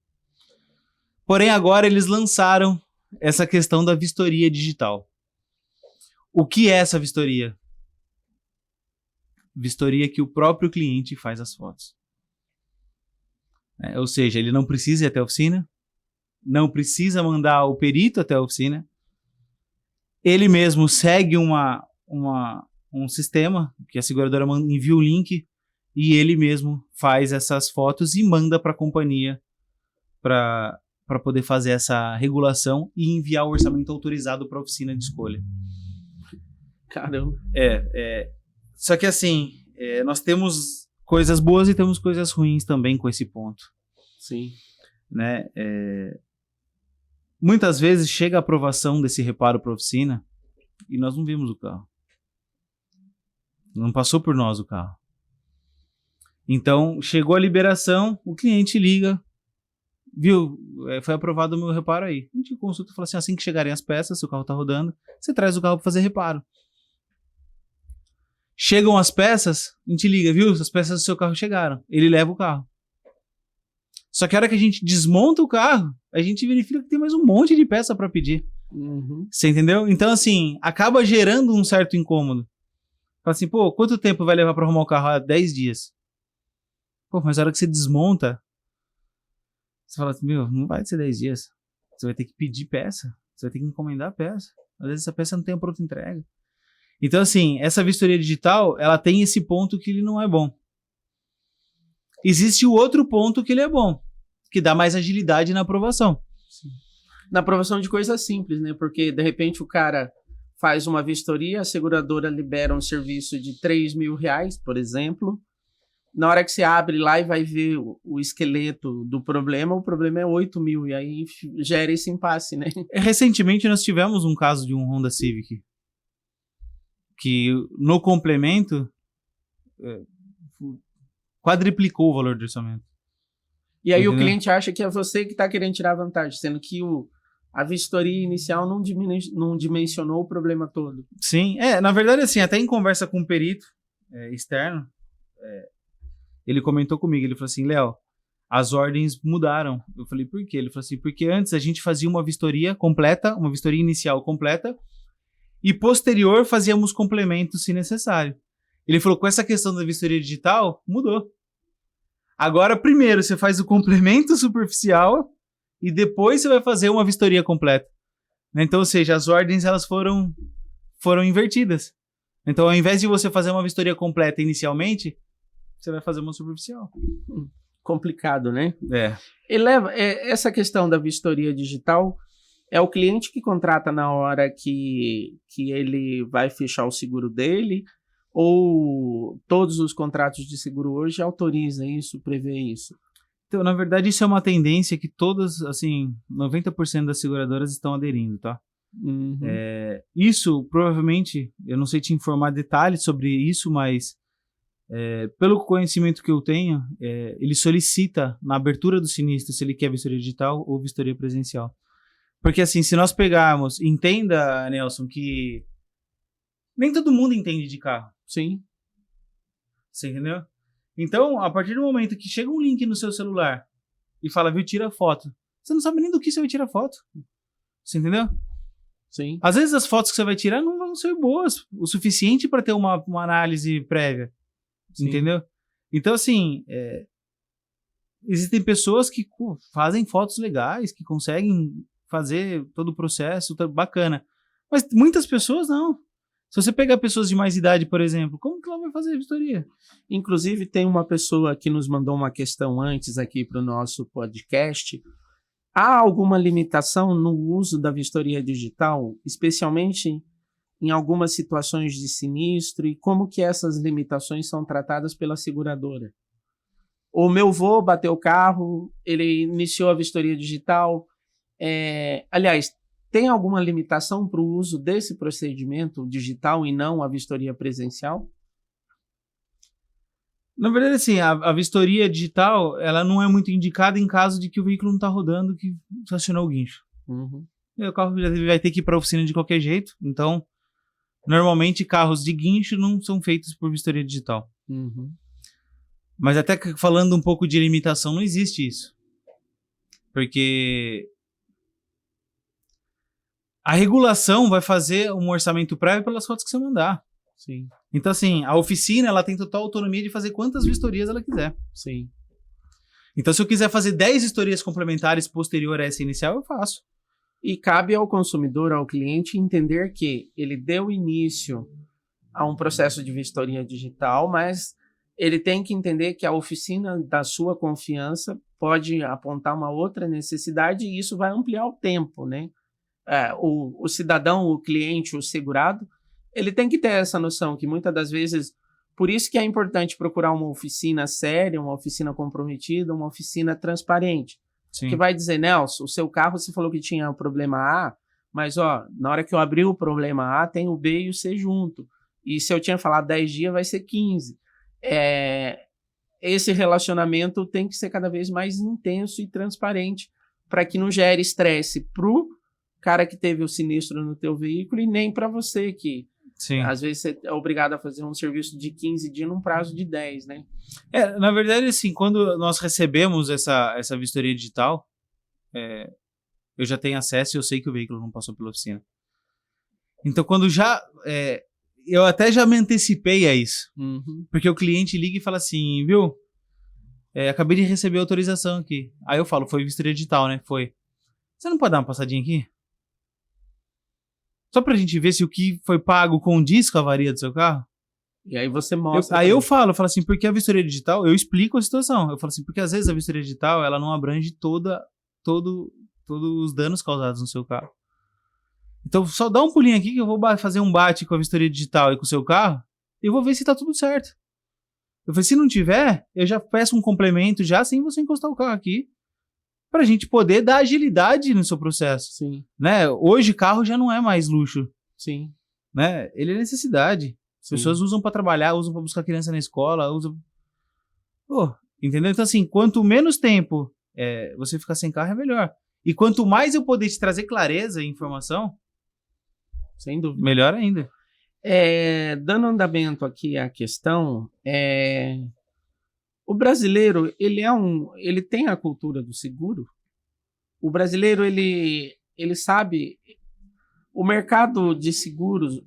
Porém, agora eles lançaram essa questão da vistoria digital. O que é essa vistoria? Vistoria que o próprio cliente faz as fotos. Ou seja, ele não precisa ir até a oficina, não precisa mandar o perito até a oficina, ele mesmo segue um sistema, que a seguradora envia o link, e ele mesmo faz essas fotos e manda para a companhia para poder fazer essa regulação e enviar o orçamento autorizado para a oficina de escolha. Caramba. Só que assim, nós temos coisas boas e temos coisas ruins também com esse ponto. Sim. Né? Muitas vezes chega a aprovação desse reparo para a oficina e nós não vimos o carro. Não passou por nós o carro. Então, chegou a liberação, o cliente liga, viu, foi aprovado o meu reparo aí. A gente consulta e fala assim que chegarem as peças, se o carro está rodando, você traz o carro para fazer reparo. Chegam as peças, a gente liga, viu, as peças do seu carro chegaram. Ele leva o carro. Só que a hora que a gente desmonta o carro, a gente verifica que tem mais um monte de peça para pedir. Você entendeu? Então, assim, acaba gerando um certo incômodo. Fala assim, quanto tempo vai levar para arrumar o carro? 10 dias. Mas a hora que você desmonta, você fala assim, não vai ser 10 dias. Você vai ter que pedir peça. Você vai ter que encomendar a peça. Às vezes essa peça não tem a pronta entrega. Então, assim, essa vistoria digital, ela tem esse ponto que ele não é bom. Existe o outro ponto que ele é bom, que dá mais agilidade na aprovação. Sim. Na aprovação de coisas simples, né? Porque, de repente, o cara faz uma vistoria, a seguradora libera um serviço de R$3.000, por exemplo. Na hora que você abre lá e vai ver o esqueleto do problema, o problema é 8.000, e aí gera esse impasse, né? Recentemente, nós tivemos um caso de um Honda Civic, que no complemento quadriplicou o valor do orçamento. E aí o cliente acha que é você que está querendo tirar vantagem, sendo que a vistoria inicial não dimensionou o problema todo. Sim, na verdade, assim, até em conversa com um perito externo, ele comentou comigo, ele falou assim, Léo, as ordens mudaram. Eu falei, por quê? Ele falou assim, porque antes a gente fazia uma vistoria completa, uma vistoria inicial completa, e posterior fazíamos complementos se necessário. Ele falou, com essa questão da vistoria digital, mudou. Agora, primeiro, você faz o complemento superficial e depois você vai fazer uma vistoria completa. Então, ou seja, as ordens elas foram invertidas. Então, ao invés de você fazer uma vistoria completa inicialmente, você vai fazer uma superficial. Complicado, né? Essa questão da vistoria digital é o cliente que contrata na hora que ele vai fechar o seguro dele, Ou todos os contratos de seguro hoje autorizam isso, prevê isso? Então, na verdade, isso é uma tendência que todas, assim, 90% das seguradoras estão aderindo, tá? Uhum. Isso, provavelmente, eu não sei te informar detalhes sobre isso, mas pelo conhecimento que eu tenho, ele solicita na abertura do sinistro se ele quer vistoria digital ou vistoria presencial. Porque, assim, se nós pegarmos, entenda, Nelson, que nem todo mundo entende de carro. Sim. Você entendeu? Então, a partir do momento que chega um link no seu celular e fala, viu, tira foto, você não sabe nem do que você vai tirar foto. Você entendeu? Sim. Às vezes as fotos que você vai tirar não vão ser boas o suficiente para ter uma análise prévia. Sim. Entendeu? Então, assim, existem pessoas que fazem fotos legais, que conseguem fazer todo o processo, tá bacana. Mas muitas pessoas não. Se você pegar pessoas de mais idade, por exemplo, como que ela vai fazer a vistoria? Inclusive, tem uma pessoa que nos mandou uma questão antes aqui para o nosso podcast. Há alguma limitação no uso da vistoria digital, especialmente em algumas situações de sinistro, e como que essas limitações são tratadas pela seguradora? O meu vô bateu o carro, ele iniciou a vistoria digital. Aliás, tem alguma limitação para o uso desse procedimento digital e não a vistoria presencial? Na verdade, assim, a vistoria digital, ela não é muito indicada em caso de que o veículo não está rodando, que acionou o guincho. Uhum. E o carro vai ter que ir para a oficina de qualquer jeito. Então, normalmente, carros de guincho não são feitos por vistoria digital. Uhum. Mas até falando um pouco de limitação, não existe isso. Porque a regulação vai fazer um orçamento prévio pelas fotos que você mandar. Sim. Então, assim, a oficina ela tem total autonomia de fazer quantas vistorias ela quiser. Sim. Então, se eu quiser fazer 10 vistorias complementares posterior a essa inicial, eu faço. E cabe ao consumidor, ao cliente, entender que ele deu início a um processo de vistoria digital, mas ele tem que entender que a oficina da sua confiança pode apontar uma outra necessidade e isso vai ampliar o tempo, né? O cidadão, o cliente, o segurado, ele tem que ter essa noção que muitas das vezes, por isso que é importante procurar uma oficina séria, uma oficina comprometida, uma oficina transparente. Sim. Que vai dizer, Nelson, o seu carro você falou que tinha o problema A, mas na hora que eu abri o problema A, tem o B e o C junto. E se eu tinha falado 10 dias, vai ser 15. Esse relacionamento tem que ser cada vez mais intenso e transparente para que não gere estresse pro cara que teve o sinistro no teu veículo e nem para você que Sim. Às vezes você é obrigado a fazer um serviço de 15 dias num prazo de 10, né? Na verdade, assim, quando nós recebemos essa vistoria digital, eu já tenho acesso e eu sei que o veículo não passou pela oficina. Então, quando eu até já me antecipei a isso. Uhum. Porque o cliente liga e fala assim, viu? Acabei de receber a autorização aqui. Aí eu falo, foi vistoria digital, né? Foi. Você não pode dar uma passadinha aqui? Só pra gente ver se o que foi pago condiz com a avaria do seu carro? E aí você mostra. Aí eu falo assim, porque a vistoria digital, eu explico a situação. Eu falo assim, porque às vezes a vistoria digital, ela não abrange todos os danos causados no seu carro. Então só dá um pulinho aqui que eu vou fazer um bate com a vistoria digital e com o seu carro e eu vou ver se tá tudo certo. Eu falei, se não tiver, eu já peço um complemento já sem você encostar o carro aqui. Pra gente poder dar agilidade no seu processo. Sim. Né? Hoje carro já não é mais luxo. Sim. Né? Ele é necessidade. As pessoas usam pra trabalhar, usam pra buscar criança na escola, usam... entendeu? Então assim, quanto menos tempo você ficar sem carro é melhor. E quanto mais eu poder te trazer clareza e informação, sem dúvida, melhor ainda. Dando andamento aqui à questão, o brasileiro, ele tem a cultura do seguro. O brasileiro, ele sabe, o mercado de seguros,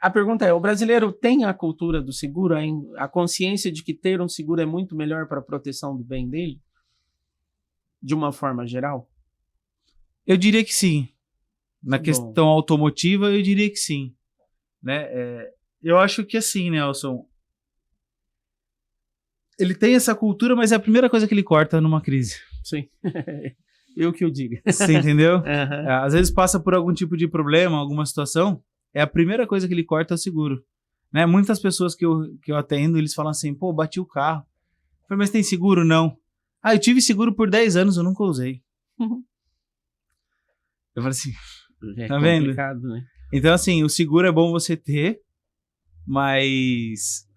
a pergunta é, o brasileiro tem a cultura do seguro, a consciência de que ter um seguro é muito melhor para a proteção do bem dele? De uma forma geral? Eu diria que sim. Na questão automotiva, eu diria que sim. Né? Eu acho que assim, Nelson, ele tem essa cultura, mas é a primeira coisa que ele corta numa crise. Sim. Eu que o diga. Você entendeu? Uhum. Às vezes passa por algum tipo de problema, alguma situação, é a primeira coisa que ele corta é o seguro. Né? Muitas pessoas que eu atendo, eles falam assim, pô, bati o carro. Eu falei, mas tem seguro? Não. Ah, eu tive seguro por 10 anos, eu nunca usei. Eu falei assim, tá vendo? Né? Então, assim, o seguro é bom você ter, mas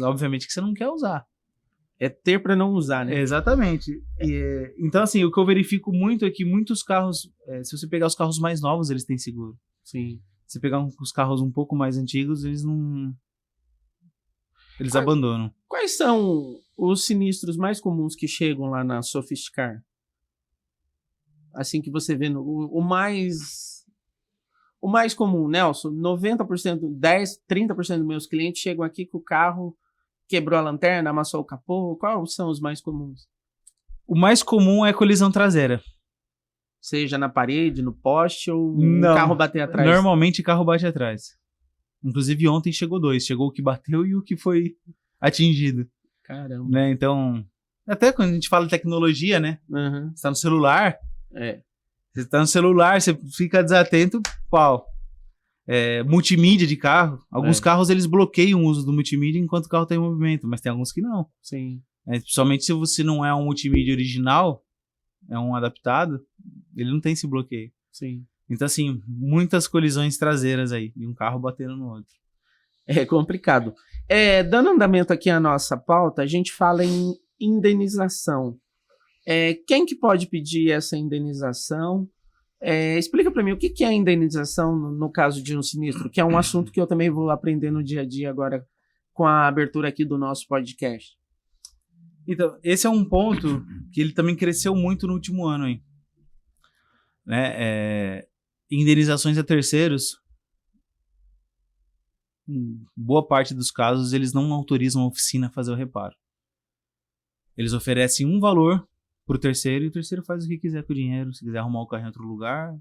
obviamente que você não quer usar. É ter para não usar, né? Exatamente. Então, assim, o que eu verifico muito é que muitos carros, se você pegar os carros mais novos, eles têm seguro. Sim. Se pegar os carros um pouco mais antigos, eles não... Eles abandonam. Quais são os sinistros mais comuns que chegam lá na Sofisticar? Assim que você vê o mais comum, Nelson, 90%, 30% dos meus clientes chegam aqui com o carro quebrou a lanterna, amassou o capô. Quais são os mais comuns? O mais comum é colisão traseira. Seja na parede, no poste ou Não, o carro bater atrás? Normalmente o carro bate atrás. Inclusive ontem chegou 2. Chegou o que bateu e o que foi atingido. Caramba. Né? Então, até quando a gente fala de tecnologia, né? Uhum. Você tá no celular. Você tá no celular, você fica desatento, pau. Multimídia de carro. Alguns carros eles bloqueiam o uso do multimídia enquanto o carro tá em movimento, mas tem alguns que não. Sim. Principalmente se você não é um multimídia original, é um adaptado, ele não tem esse bloqueio. Sim. Então, assim, muitas colisões traseiras aí, de um carro batendo no outro. É complicado. Dando andamento aqui à nossa pauta, a gente fala em indenização. Quem que pode pedir essa indenização? Explica para mim o que é a indenização no caso de um sinistro, que é um assunto que eu também vou aprender no dia a dia agora com a abertura aqui do nosso podcast. Então, esse é um ponto que ele também cresceu muito no último ano, hein? Né? Indenizações a terceiros, boa parte dos casos, eles não autorizam a oficina a fazer o reparo. Eles oferecem um valor pro terceiro e o terceiro faz o que quiser com o dinheiro. Se quiser arrumar o carro em outro lugar,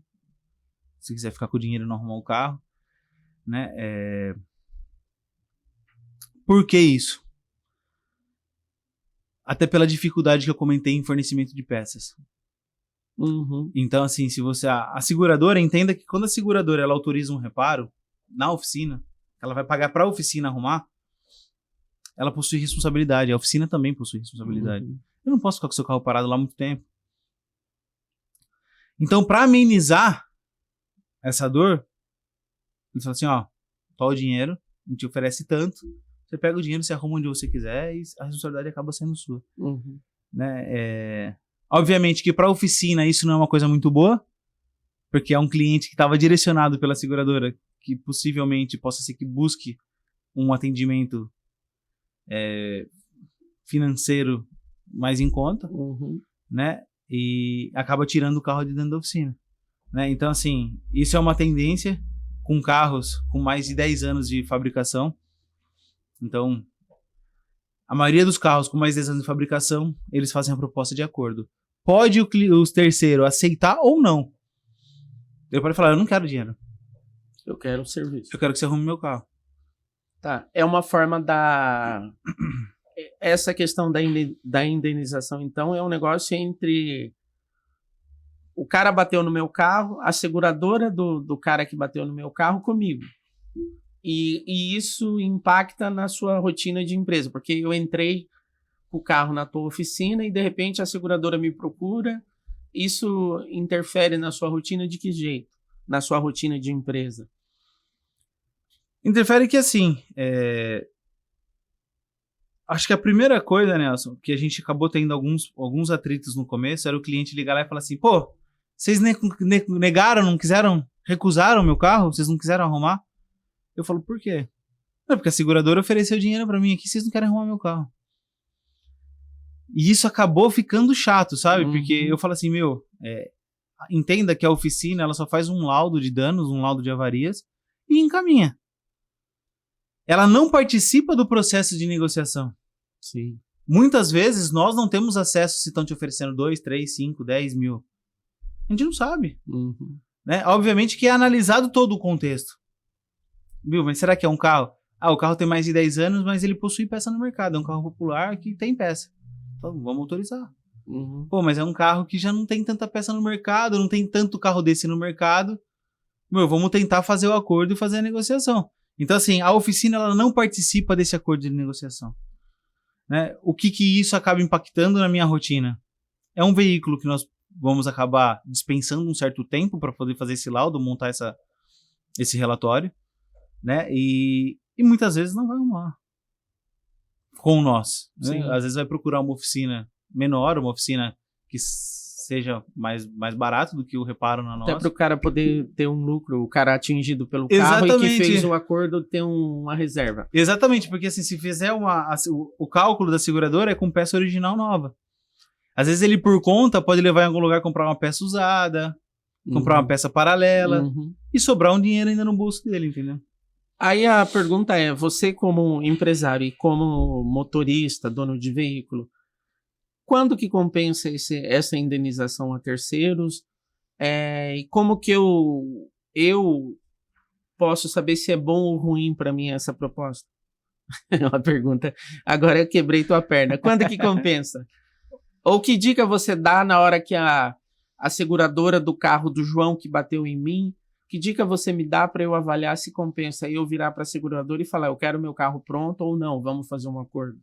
se quiser ficar com o dinheiro e não arrumar o carro, né? Por que isso? Até pela dificuldade que eu comentei em fornecimento de peças. Uhum. Então, assim, se você... A seguradora, entenda que quando a seguradora ela autoriza um reparo na oficina, ela vai pagar para a oficina arrumar, ela possui responsabilidade. A oficina também possui responsabilidade. Uhum. Eu não posso ficar com o seu carro parado lá muito tempo. Então, para amenizar essa dor, eles falam assim, ó, tá o dinheiro, a gente oferece tanto, você pega o dinheiro, você arruma onde você quiser e a responsabilidade acaba sendo sua. Uhum. Né? Obviamente que para a oficina isso não é uma coisa muito boa, porque é um cliente que estava direcionado pela seguradora, que possivelmente possa ser que busque um atendimento financeiro mais em conta, uhum. né? E acaba tirando o carro de dentro da oficina. Né? Então, assim, isso é uma tendência com carros com mais de 10 anos de fabricação. Então, a maioria dos carros com mais de 10 anos de fabricação, eles fazem a proposta de acordo. Pode o terceiro aceitar ou não. Ele pode falar, eu não quero dinheiro. Eu quero um serviço. Eu quero que você arrume meu carro. Tá, é uma forma essa questão da indenização, então, é um negócio entre o cara bateu no meu carro, a seguradora do cara que bateu no meu carro comigo. E isso impacta na sua rotina de empresa, porque eu entrei com o carro na tua oficina e, de repente, a seguradora me procura. Isso interfere na sua rotina de que jeito? Na sua rotina de empresa? Interfere que, assim, acho que a primeira coisa, Nelson, que a gente acabou tendo alguns atritos no começo, era o cliente ligar lá e falar assim, pô, vocês negaram, não quiseram, recusaram meu carro? Vocês não quiseram arrumar? Eu falo, por quê? Não, porque a seguradora ofereceu dinheiro pra mim aqui, vocês não querem arrumar meu carro. E isso acabou ficando chato, sabe? Uhum. Porque eu falo assim, entenda que a oficina, ela só faz um laudo de danos, um laudo de avarias, e encaminha. Ela não participa do processo de negociação. Sim. Muitas vezes, nós não temos acesso se estão te oferecendo 2, 3, 5, 10 mil. A gente não sabe. Uhum. Né? Obviamente que é analisado todo o contexto. Viu? Mas será que é um carro? O carro tem mais de 10 anos, mas ele possui peça no mercado. É um carro popular que tem peça. Então, vamos autorizar. Uhum. Pô, mas é um carro que já não tem tanta peça no mercado, não tem tanto carro desse no mercado. Vamos tentar fazer o acordo e fazer a negociação. Então, assim, a oficina ela não participa desse acordo de negociação. Né? O que isso acaba impactando na minha rotina? É um veículo que nós vamos acabar dispensando um certo tempo para poder fazer esse laudo, montar esse relatório, né? E muitas vezes não vai arrumar com nós. Né? Às vezes vai procurar uma oficina menor, uma oficina que seja mais barato do que o reparo na nossa. Até para o cara poder ter um lucro, o cara atingido pelo carro e que fez o acordo ter uma reserva. Exatamente, porque assim, se fizer o cálculo da seguradora é com peça original nova. Às vezes ele por conta pode levar em algum lugar comprar uma peça usada, comprar uma peça paralela e sobrar um dinheiro ainda no bolso dele, entendeu? Aí a pergunta é, você como empresário e como motorista, dono de veículo, quando que compensa essa indenização a terceiros? E como que eu posso saber se é bom ou ruim para mim essa proposta? É uma pergunta. Agora eu quebrei tua perna. Quando que compensa? Ou que dica você dá na hora que a seguradora do carro do João que bateu em mim, que dica você me dá para eu avaliar se compensa eu virar para a seguradora e falar, eu quero meu carro pronto ou não, vamos fazer um acordo?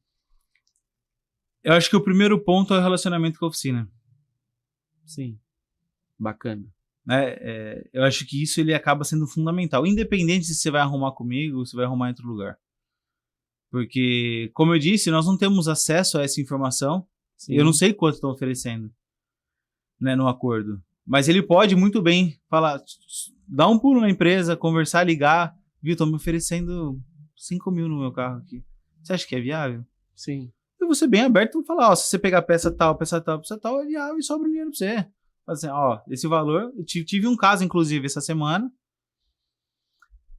Eu acho que o primeiro ponto é o relacionamento com a oficina. Sim, bacana. Eu acho que isso ele acaba sendo fundamental, independente se você vai arrumar comigo ou se vai arrumar em outro lugar. Porque, como eu disse, nós não temos acesso a essa informação. Sim. Eu não sei quanto estão oferecendo, né, no acordo. Mas ele pode muito bem falar, dar um pulo na empresa, conversar, ligar. Viu, estão me oferecendo 5 mil no meu carro aqui. Você acha que é viável? Sim. Eu vou ser bem aberto e falar, se você pegar peça tal, é viável e sobra um dinheiro pra você. Assim, esse valor... Eu tive um caso, inclusive, essa semana,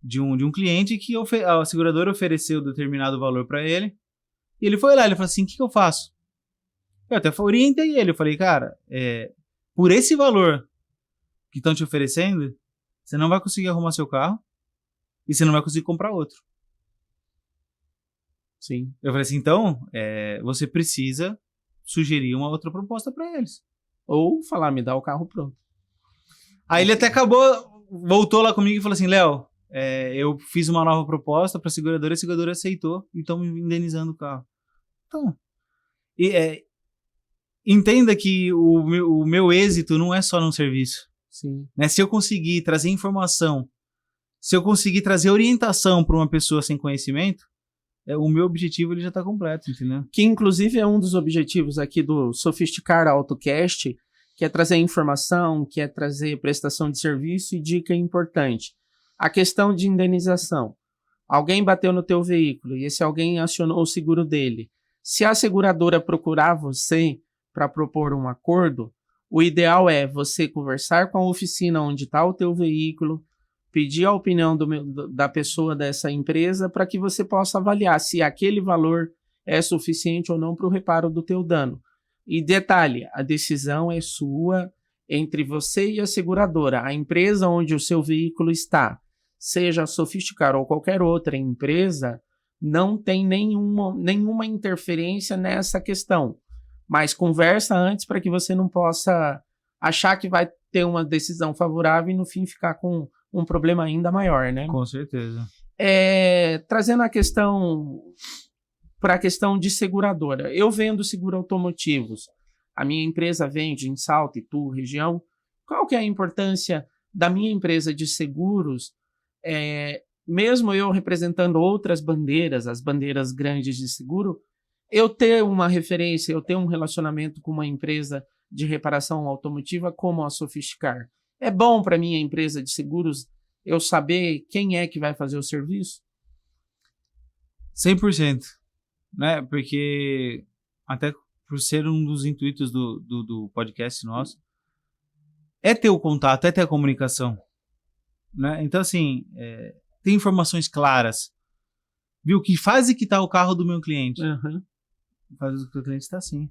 de um cliente que a seguradora ofereceu determinado valor para ele. E ele foi lá, ele falou assim, o que eu faço? Eu até orientei ele, eu falei, cara, por esse valor que estão te oferecendo, você não vai conseguir arrumar seu carro e você não vai conseguir comprar outro. Sim. Eu falei assim, então, você precisa sugerir uma outra proposta para eles. Ou falar, me dá o carro pronto. Aí ele até voltou lá comigo e falou assim, Léo, eu fiz uma nova proposta para a seguradora aceitou e estão me indenizando o carro. Então, entenda que o meu êxito não é só num serviço. Sim. Né? Se eu conseguir trazer informação, se eu conseguir trazer orientação para uma pessoa sem conhecimento, o meu objetivo ele já está completo, entendeu? Que inclusive é um dos objetivos aqui do Sofisticar AutoCast, que é trazer informação, que é trazer prestação de serviço e dica importante. A questão de indenização. Alguém bateu no teu veículo e esse alguém acionou o seguro dele. Se a seguradora procurar você para propor um acordo, o ideal é você conversar com a oficina onde está o teu veículo, pedir a opinião da pessoa dessa empresa para que você possa avaliar se aquele valor é suficiente ou não para o reparo do teu dano. E detalhe, a decisão é sua entre você e a seguradora. A empresa onde o seu veículo está, seja a Sofisticar ou qualquer outra empresa, não tem nenhuma interferência nessa questão. Mas conversa antes para que você não possa achar que vai ter uma decisão favorável e no fim ficar com um problema ainda maior, né? Com certeza. Trazendo a questão para a questão de seguradora. Eu vendo seguro automotivos. A minha empresa vende em Salto, Itu, região. Qual que é a importância da minha empresa de seguros, mesmo eu representando outras bandeiras, as bandeiras grandes de seguro, eu ter uma referência, eu ter um relacionamento com uma empresa de reparação automotiva como a Sofisticar? É bom para minha empresa de seguros eu saber quem é que vai fazer o serviço? 100%. Né? Porque, até por ser um dos intuitos do podcast nosso, é ter o contato, é ter a comunicação. Né? Então, assim, tem informações claras. Viu? Que fase que está o carro do meu cliente? Uhum. Fase do cliente está assim.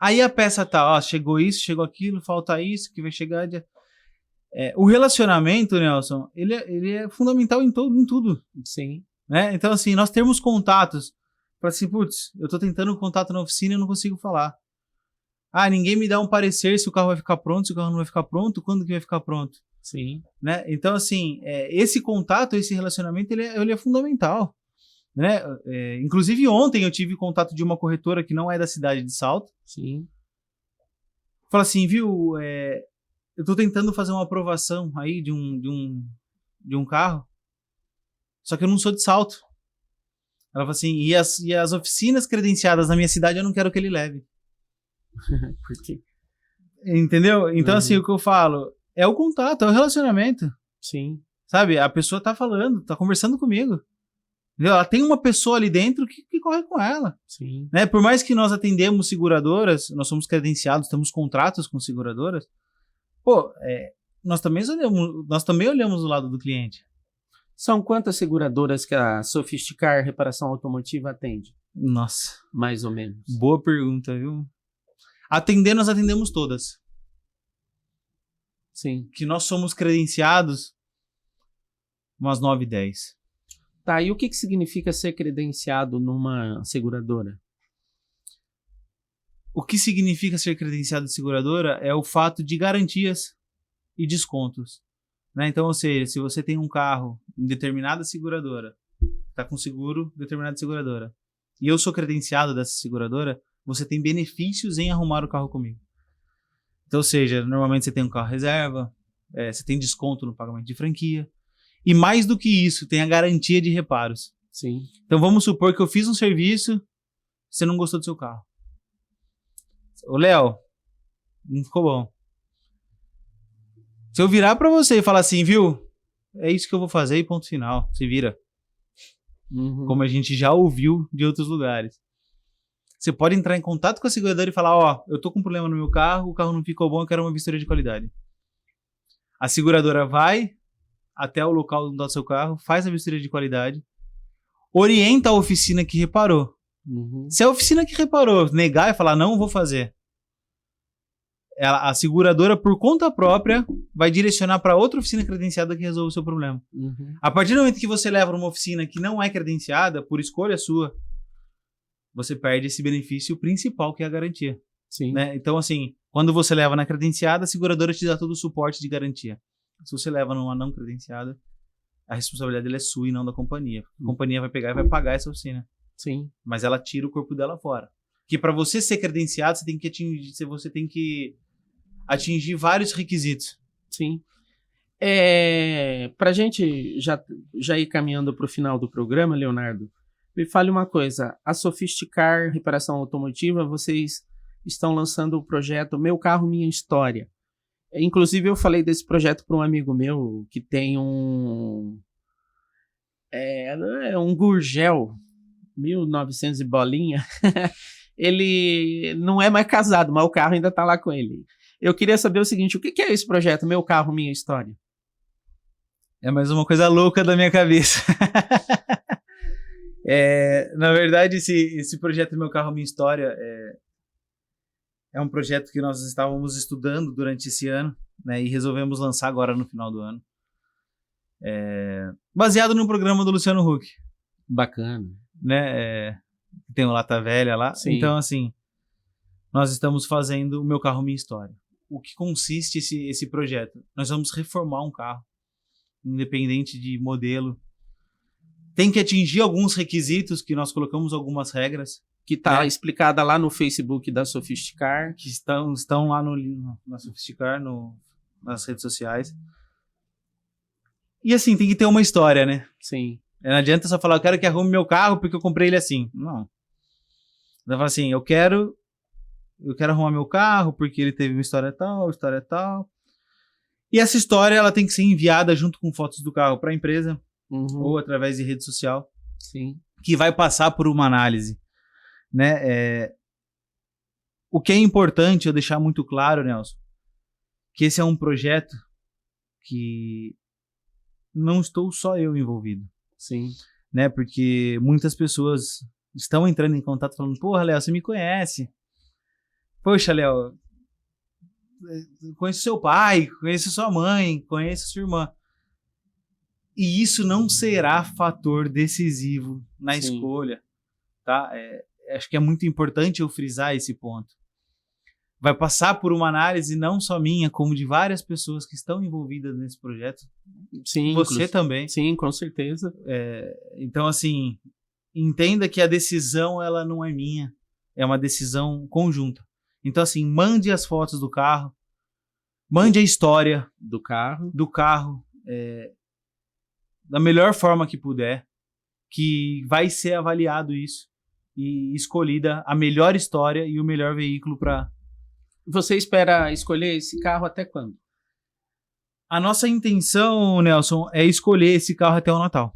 Aí a peça tá, chegou isso, chegou aquilo, falta isso, que vai chegar... o relacionamento, Nelson, ele é fundamental em tudo. Sim. Né? Então, assim, nós temos contatos. Para assim, putz, eu tô tentando um contato na oficina e eu não consigo falar. Ninguém me dá um parecer se o carro vai ficar pronto, se o carro não vai ficar pronto, quando que vai ficar pronto. Sim. Né? Então, assim, esse contato, esse relacionamento, ele é fundamental. Né? Inclusive, ontem eu tive contato de uma corretora que não é da cidade de Salto. Sim. Fala assim, viu, eu tô tentando fazer uma aprovação aí de um carro, só que eu não sou de Salto. Ela fala assim, e as oficinas credenciadas na minha cidade eu não quero que ele leve. Por quê? Entendeu? Então, assim, o que eu falo é o contato, é o relacionamento. Sim. Sabe? A pessoa tá falando, tá conversando comigo. Entendeu? Ela tem uma pessoa ali dentro que corre com ela. Sim. Né? Por mais que nós atendemos seguradoras, nós somos credenciados, temos contratos com seguradoras, pô, nós também olhamos o lado do cliente. São quantas seguradoras que a Sofisticar Reparação Automotiva atende? Nossa. Mais ou menos. Boa pergunta, viu? Nós atendemos todas. Sim. Que nós somos credenciados umas 9, 10. Tá, e o que significa ser credenciado numa seguradora? O que significa ser credenciado de seguradora é o fato de garantias e descontos. Né? Então, ou seja, se você tem um carro em determinada seguradora, está com seguro determinada seguradora, e eu sou credenciado dessa seguradora, você tem benefícios em arrumar o carro comigo. Então, ou seja, normalmente você tem um carro reserva, você tem desconto no pagamento de franquia, e mais do que isso, tem a garantia de reparos. Sim. Então, vamos supor que eu fiz um serviço, você não gostou do seu carro. Ô, Léo, não ficou bom. Se eu virar pra você e falar assim, viu, é isso que eu vou fazer e ponto final, se vira. Como a gente já ouviu de outros lugares. Você pode entrar em contato com a seguradora e falar, ó, eu tô com um problema no meu carro, o carro não ficou bom, eu quero uma vistoria de qualidade. A seguradora vai até o local do seu carro, faz a vistoria de qualidade, orienta a oficina que reparou. Se a oficina que reparou negar e falar, não vou fazer, a seguradora, por conta própria, vai direcionar para outra oficina credenciada que resolve o seu problema. A partir do momento que você leva numa oficina que não é credenciada, por escolha sua, você perde esse benefício principal, que é a garantia. Sim. Né? Então, assim, quando você leva na credenciada, a seguradora te dá todo o suporte de garantia. Se você leva numa não credenciada, a responsabilidade dela é sua e não da companhia. A companhia vai pegar e vai pagar essa oficina. Sim. Mas ela tira o corpo dela fora. Que para você ser credenciado, você tem que atingir vários requisitos. Sim. Pra gente já ir caminhando para o final do programa, Leonardo, me fale uma coisa. A Sofisticar Reparação Automotiva, vocês estão lançando o projeto Meu Carro, Minha História. Inclusive, eu falei desse projeto para um amigo meu que tem um Gurgel 1900 e bolinha. Ele não é mais casado, mas o carro ainda está lá com ele. Eu queria saber o seguinte, o que é esse projeto Meu Carro, Minha História? É mais uma coisa louca da minha cabeça. Na verdade, esse projeto Meu Carro, Minha História é um projeto que nós estávamos estudando durante esse ano, né, e resolvemos lançar agora no final do ano. Baseado no programa do Luciano Huck. Bacana. Né? Tem o Lata Velha lá. Sim. Então, assim, nós estamos fazendo o Meu Carro, Minha História. O que consiste esse projeto? Nós vamos reformar um carro, independente de modelo. Tem que atingir alguns requisitos, que nós colocamos algumas regras. Que está explicada lá no Facebook da Sofisticar. Que estão lá na Sofisticar, nas redes sociais. E assim, tem que ter uma história, né? Sim. Não adianta só falar, eu quero que arrume meu carro porque eu comprei ele assim. Não. Você fala assim, eu quero arrumar meu carro porque ele teve uma história tal. E essa história, ela tem que ser enviada junto com fotos do carro para a empresa, ou através de rede social. Sim. Que vai passar por uma análise. Né? O que é importante eu deixar muito claro, Nelson, que esse é um projeto que não estou só eu envolvido. Sim. Né? Porque muitas pessoas estão entrando em contato falando, porra, Léo, você me conhece. Poxa, Léo, conheço seu pai, conheço sua mãe, conheço sua irmã. E isso não será fator decisivo na escolha. Tá? Acho que é muito importante eu frisar esse ponto. vai passar por uma análise não só minha, como de várias pessoas que estão envolvidas nesse projeto. Sim, Você também. Sim, com certeza. Então, assim, entenda que a decisão, ela não é minha, é uma decisão conjunta. Então, assim, mande as fotos do carro, mande a história do carro, da melhor forma que puder, que vai ser avaliado isso e escolhida a melhor história e o melhor veículo para... Você espera escolher esse carro até quando? A nossa intenção, Nelson, é escolher esse carro até o Natal.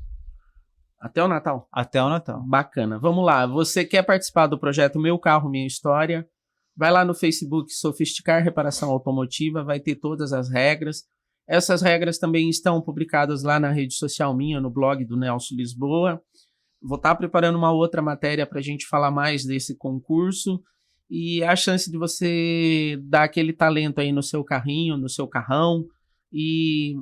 Até o Natal? Até o Natal. Bacana. Vamos lá. Você quer participar do projeto Meu Carro, Minha História? Vai lá no Facebook Sofisticar Reparação Automotiva, vai ter todas as regras. Essas regras também estão publicadas lá na rede social minha, no blog do Nelson Lisboa. Vou estar preparando uma outra matéria para a gente falar mais desse concurso e a chance de você dar aquele talento aí no seu carrinho, no seu carrão.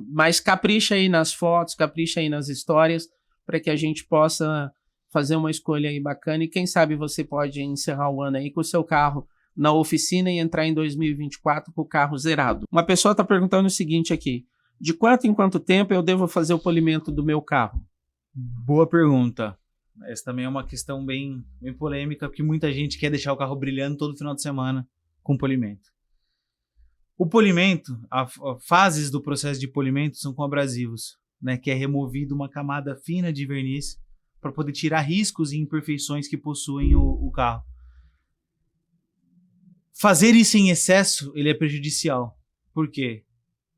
Mas capricha aí nas fotos, capricha aí nas histórias, para que a gente possa fazer uma escolha aí bacana. E quem sabe você pode encerrar o ano aí com o seu carro na oficina e entrar em 2024 com o carro zerado. Uma pessoa está perguntando o seguinte aqui: de quanto em quanto tempo eu devo fazer o polimento do meu carro? Boa pergunta. Essa também é uma questão bem polêmica, porque muita gente quer deixar o carro brilhando todo final de semana com polimento. O polimento, as fases do processo de polimento são com abrasivos, né, que é removido uma camada fina de verniz para poder tirar riscos e imperfeições que possuem o carro. Fazer isso em excesso, ele é prejudicial. Por quê?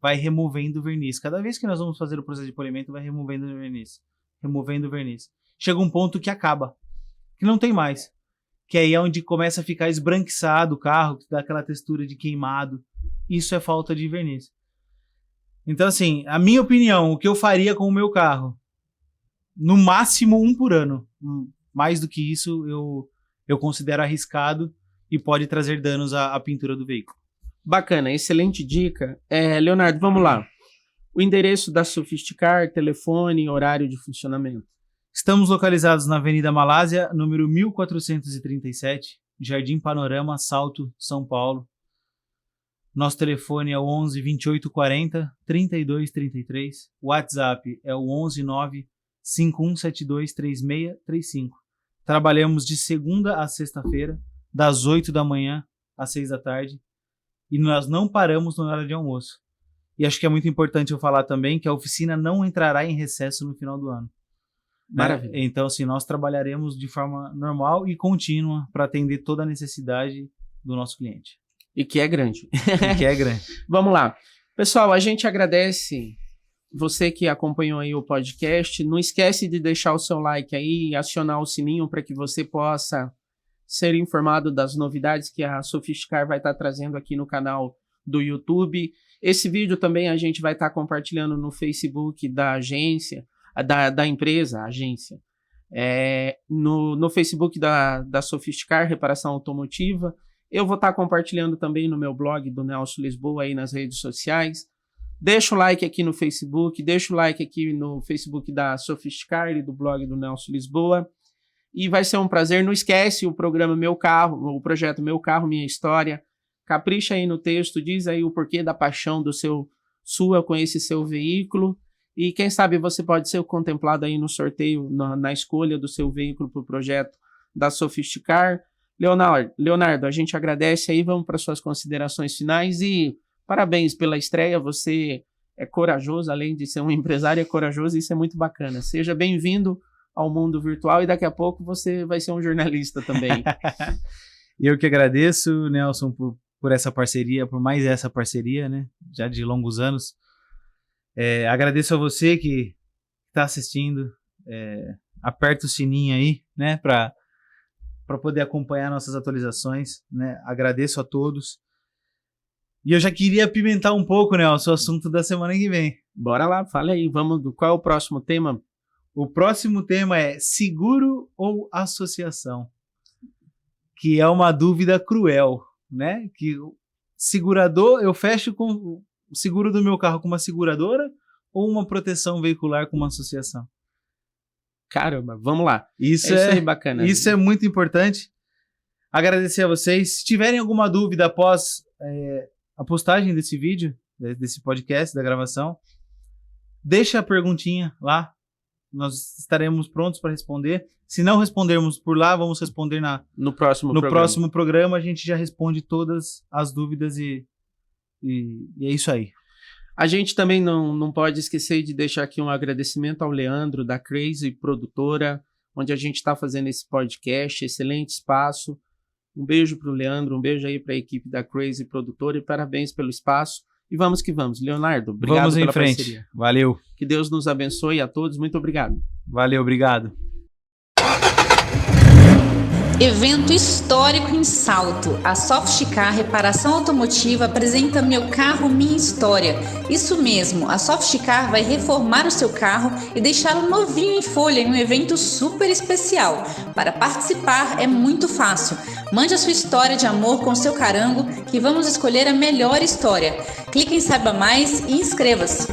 Vai removendo o verniz. Cada vez que nós vamos fazer o processo de polimento, vai removendo o verniz. Removendo o verniz. Chega um ponto que acaba. Que não tem mais. Que aí é onde começa a ficar esbranquiçado o carro, que dá aquela textura de queimado. Isso é falta de verniz. Então, assim, a minha opinião, o que eu faria com o meu carro? No máximo 1 por ano. Mais do que isso, eu considero arriscado e pode trazer danos à pintura do veículo. Bacana, excelente dica. Leonardo, vamos lá. O endereço da Sofisticar, telefone, horário de funcionamento. Estamos localizados na Avenida Malásia, número 1437, Jardim Panorama, Salto, São Paulo. Nosso telefone é o 11 2840 3233. O WhatsApp é o 11 9 5172 3635. Trabalhamos de segunda a sexta-feira, das 8 da manhã às 6 da tarde. E nós não paramos na hora de almoço. E acho que é muito importante eu falar também que a oficina não entrará em recesso no final do ano. Maravilha. Né? Então, assim, nós trabalharemos de forma normal e contínua para atender toda a necessidade do nosso cliente. E que é grande. E que é grande. Vamos lá. Pessoal, a gente agradece você que acompanhou aí o podcast. Não esquece de deixar o seu like aí e acionar o sininho para que você possa ser informado das novidades que a Sofisticar vai estar trazendo aqui no canal do YouTube. Esse vídeo também a gente vai estar compartilhando no Facebook da agência, da empresa, a agência. No Facebook da Sofisticar Reparação Automotiva. Eu vou estar compartilhando também no meu blog do Nelson Lisboa aí nas redes sociais. Deixa o like aqui no Facebook, deixa o like aqui no Facebook da Sofisticar e do blog do Nelson Lisboa. E vai ser um prazer. Não esquece o programa Meu Carro, o projeto Meu Carro, Minha História. Capricha aí no texto, diz aí o porquê da paixão sua com esse seu veículo. E quem sabe você pode ser contemplado aí no sorteio, na escolha do seu veículo para o projeto da Sofisticar. Leonardo, a gente agradece aí, vamos para suas considerações finais e parabéns pela estreia. Você é corajoso, além de ser um empresário, é corajoso e isso é muito bacana. Seja bem-vindo ao mundo virtual e daqui a pouco você vai ser um jornalista também. Eu que agradeço, Nelson, por essa parceria, por mais essa parceria, né? Já de longos anos. Agradeço a você que está assistindo. Aperta o sininho aí, né? Para poder acompanhar nossas atualizações, né? Agradeço a todos. E eu já queria apimentar um pouco, Nelson, o assunto da semana que vem. Bora lá, fala aí. Qual é o próximo tema? O próximo tema é seguro ou associação, que é uma dúvida cruel, né? Que segurador, eu fecho com o seguro do meu carro com uma seguradora ou uma proteção veicular com uma associação? Caramba, vamos lá. Isso é bacana. Isso é muito importante. agradecer a vocês. Se tiverem alguma dúvida após a postagem desse vídeo, desse podcast, da gravação, deixa a perguntinha lá. Nós estaremos prontos para responder. Se não respondermos por lá, vamos responder no próximo programa. A gente já responde todas as dúvidas e é isso aí. A gente também não pode esquecer de deixar aqui um agradecimento ao Leandro, da Crazy Produtora, onde a gente está fazendo esse podcast. Excelente espaço. Um beijo para o Leandro, um beijo aí para a equipe da Crazy Produtora e parabéns pelo espaço. E vamos que vamos. Leonardo, obrigado pela parceria. Valeu. Que Deus nos abençoe a todos. Muito obrigado. Valeu, obrigado. Evento histórico em Salto. A Softcar Reparação Automotiva apresenta Meu Carro, Minha História. Isso mesmo, a Softcar vai reformar o seu carro e deixá-lo novinho em folha em um evento super especial. Para participar é muito fácil. Mande a sua história de amor com seu carango que vamos escolher a melhor história. Clique em Saiba Mais e inscreva-se.